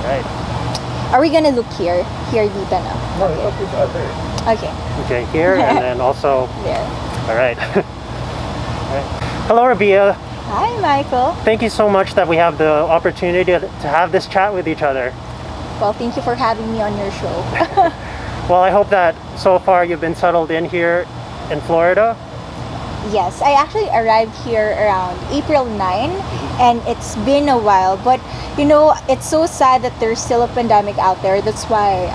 Right. Are we gonna look here? Here, dito na. No, look at each other. Okay. Okay, here and then also. There. All right. All right. Hello, Rabiya. Hi, Michael. Thank you so much that we have the opportunity to have this chat with each other. Well, thank you for having me on your show. Well, I hope that so far you've been settled in here in Florida. Yes, I actually arrived here around April 9, and it's been a while. But, you know, it's so sad that there's still a pandemic out there. That's why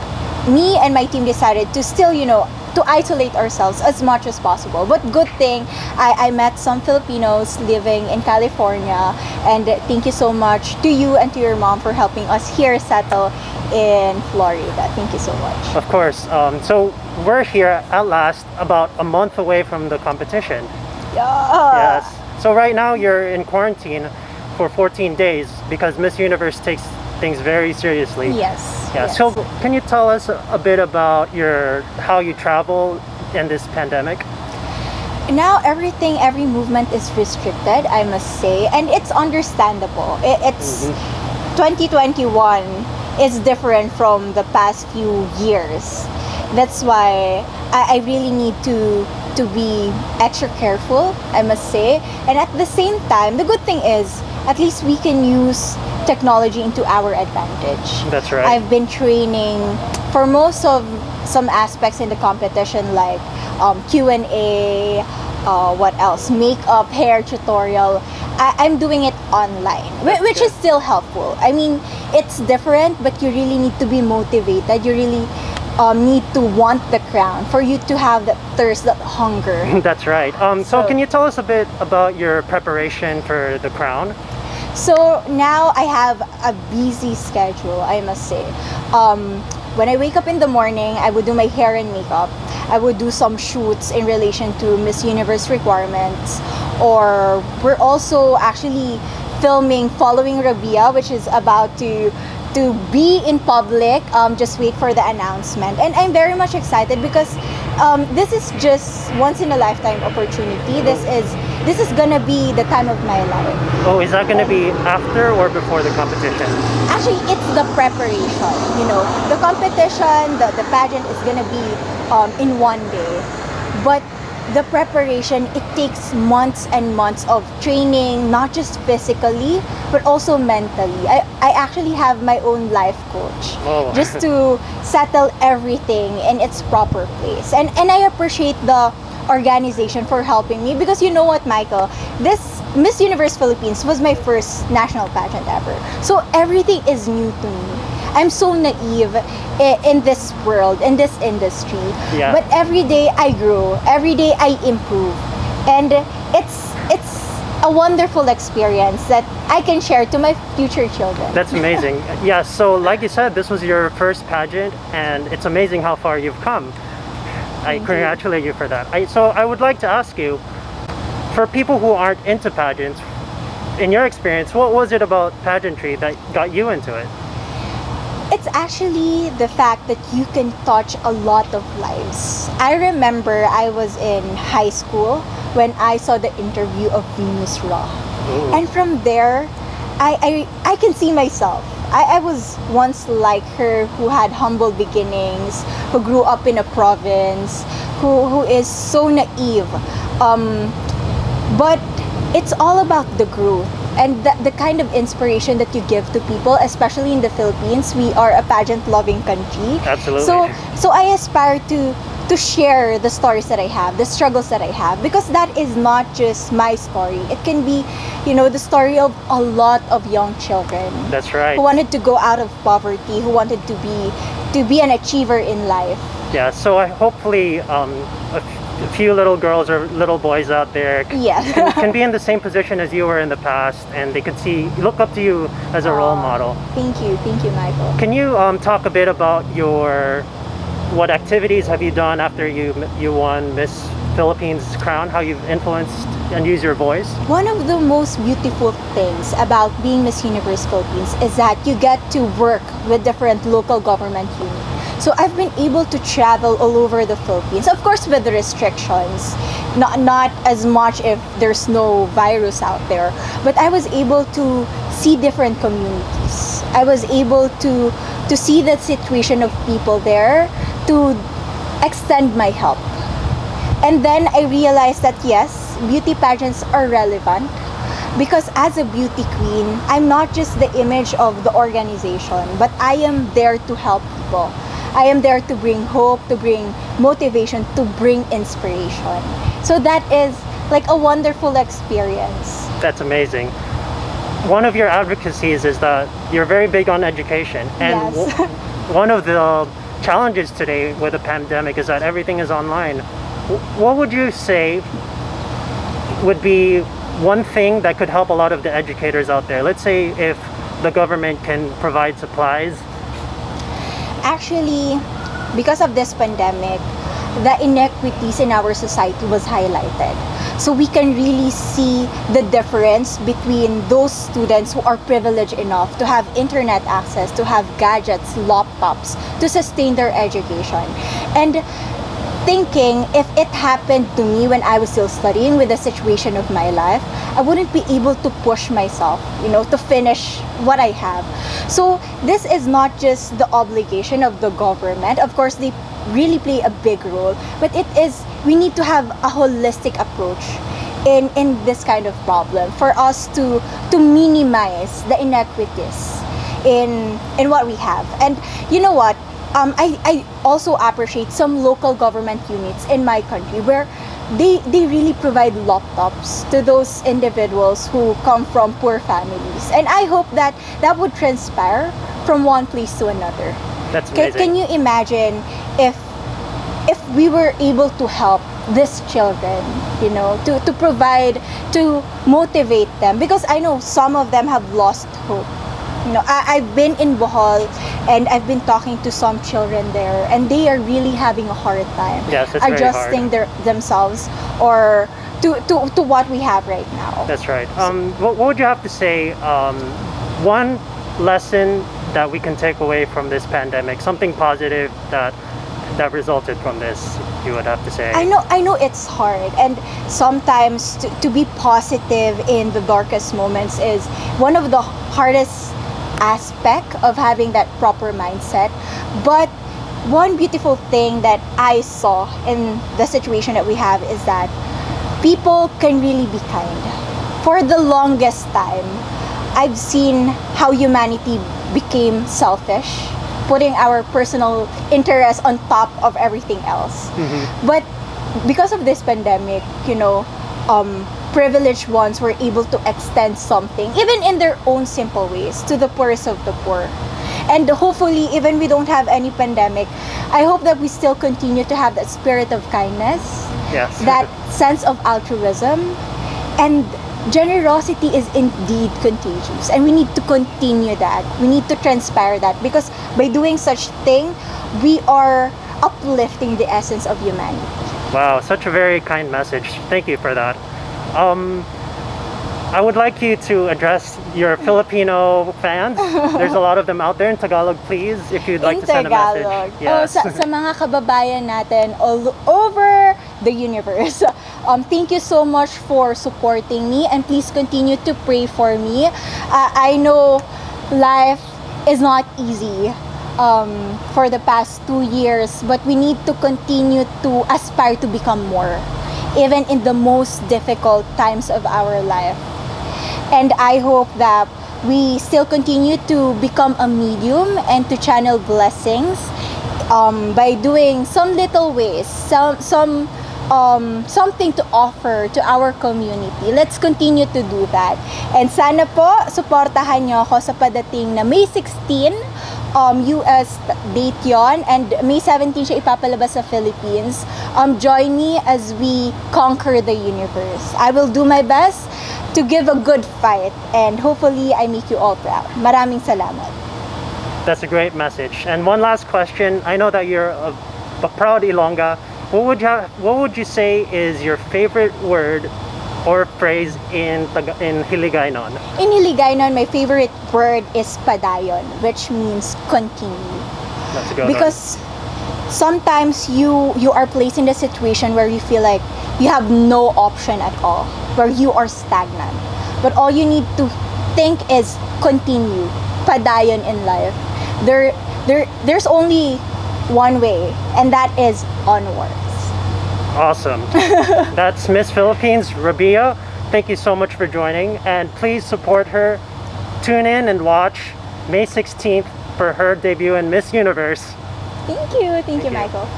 me and my team decided to still, you know, to isolate ourselves as much as possible. But good thing, I met some Filipinos living in California, and thank you so much to you and to your mom for helping us here settle in Florida. Thank you so much. Of course. So we're here at last, about a month away from the competition. Yeah. Yes. So right now you're in quarantine for 14 days because Miss Universe takes things very seriously. Yes. Yeah. Yes. So can you tell us a bit about how you travel in this pandemic? Now every movement is restricted, I must say, and it's understandable. It's 2021 is different from the past few years. That's why I really need to be extra careful, I must say. And at the same time, the good thing is at least we can use technology into our advantage. That's right. I've been training for most of some aspects in the competition, like Q&A, what else? Makeup, hair tutorial. I'm doing it online, which is still helpful. I mean, it's different, but you really need to be motivated. You really need to want the crown for you to have that thirst, that hunger. That's right. So can you tell us a bit about your preparation for the crown? So now I have a busy schedule, I must say. When I wake up in the morning, I would do my hair and makeup. I would do some shoots in relation to Miss Universe requirements. Or we're also actually filming Following Rabiya, which is about to be in public. Just wait for the announcement. And I'm very much excited because this is just once in a lifetime opportunity. This is gonna be the time of my life. Oh, is that going to be after or before the competition? Actually, it's the preparation. You know, the competition, the pageant is gonna be in one day, but the preparation, it takes months and months of training, not just physically but also mentally. I actually have my own life coach just to settle everything in its proper place, and I appreciate the organization for helping me, because you know what, Michael, this Miss Universe Philippines was my first national pageant ever, so everything is new to me. I'm so naive in this world, in this industry. Yeah. But every day I grow, every day I improve, and it's a wonderful experience that I can share to my future children. That's amazing. Yeah, so like you said, this was your first pageant, and it's amazing how far you've come. I congratulate you for that. So I would like to ask you, for people who aren't into pageants, in your experience, what was it about pageantry that got you into it? It's actually the fact that you can touch a lot of lives. I remember I was in high school when I saw the interview of Venus Raw. Ooh. And from there, I can see myself. I was once like her, who had humble beginnings, who grew up in a province, who is so naive. But it's all about the growth and the kind of inspiration that you give to people, especially in the Philippines. We are a pageant-loving country. Absolutely. So I aspire to share the stories that I have, the struggles that I have, because that is not just my story. It can be, you know, the story of a lot of young children. That's right. Who wanted to go out of poverty, who wanted to be an achiever in life. Yeah, so hopefully a few little girls or little boys out there can be in the same position as you were in the past, and they could look up to you as a role model. Thank you, Michael. Can you talk a bit about what activities have you done after you won Miss Philippines crown? How you've influenced and used your voice? One of the most beautiful things about being Miss Universe Philippines is that you get to work with different local government units. So I've been able to travel all over the Philippines, of course with the restrictions, not as much if there's no virus out there, but I was able to see different communities. I was able to see the situation of people there, to extend my help. And then I realized that yes, beauty pageants are relevant because as a beauty queen, I'm not just the image of the organization, but I am there to help people. I am there to bring hope, to bring motivation, to bring inspiration. So that is like a wonderful experience. That's amazing. One of your advocacies is that you're very big on education. And Yes. one of the challenges today with the pandemic is that everything is online. What would you say would be one thing that could help a lot of the educators out there? Let's say if the government can provide supplies. Actually, because of this pandemic, the inequities in our society was highlighted. So we can really see the difference between those students who are privileged enough to have internet access, to have gadgets, laptops, to sustain their education. And thinking if it happened to me when I was still studying with the situation of my life, I wouldn't be able to push myself, to finish what I have. So this is not just the obligation of the government. Of course, they really play a big role, but we need to have a holistic approach in this kind of problem for us to minimize the inequities in what we have. And you know what? I also appreciate some local government units in my country where they really provide laptops to those individuals who come from poor families. And I hope that would transpire from one place to another. That's amazing. Can you imagine if we were able to help these children, to provide, to motivate them? Because I know some of them have lost hope. I've been in Bohol and I've been talking to some children there, and they are really having a hard time Yes, it's very adjusting themselves or to what we have right now. That's right. What would you have to say? One lesson that we can take away from this pandemic, something positive that resulted from this, you would have to say. I know it's hard, and sometimes to be positive in the darkest moments is one of the hardest aspect of having that proper mindset. But one beautiful thing that I saw in the situation that we have is that people can really be kind. For the longest time, I've seen how humanity became selfish, putting our personal interests on top of everything else. Mm-hmm. But because of this pandemic, privileged ones were able to extend something, even in their own simple ways, to the poorest of the poor. And hopefully, even we don't have any pandemic, I hope that we still continue to have that spirit of kindness, Yes. that sense of altruism, and generosity is indeed contagious, and we need to continue that. We need to transpire that, because by doing such thing, we are uplifting the essence of humanity. Wow, such a very kind message. Thank you for that. I would like you to address your Filipino fans. There's a lot of them out there in Tagalog, please, if you'd like In to send a Tagalog. message. Yes. Sa mga kababayan natin all over the universe, thank you so much for supporting me, and please continue to pray for me. I know life is not easy for the past 2 years, but we need to continue to aspire to become more, even in the most difficult times of our life. And I hope that we still continue to become a medium and to channel blessings by doing some little ways, something to offer to our community. Let's continue to do that. And sana po, suportahan nyo ako sa padating na May 16, US date yon, and May 17 siya ipapalabas sa Philippines. Join me as we conquer the universe. I will do my best to give a good fight, and hopefully I make you all proud. Maraming salamat. That's a great message. And one last question. I know that you're a proud Ilongga. What would you say is your favorite word or phrase in Hiligaynon? In Hiligaynon, my favorite word is padayon, which means continue. That's a good one. Because sometimes you are placed in the situation where you feel like you have no option at all, where you are stagnant. But all you need to think is continue, padayon in life. There's only one way, and that is onwards. Awesome. That's Miss Philippines, Rabiya. Thank you so much for joining, and please support her. Tune in and watch May 16th for her debut in Miss Universe. Thank you, you. Michael.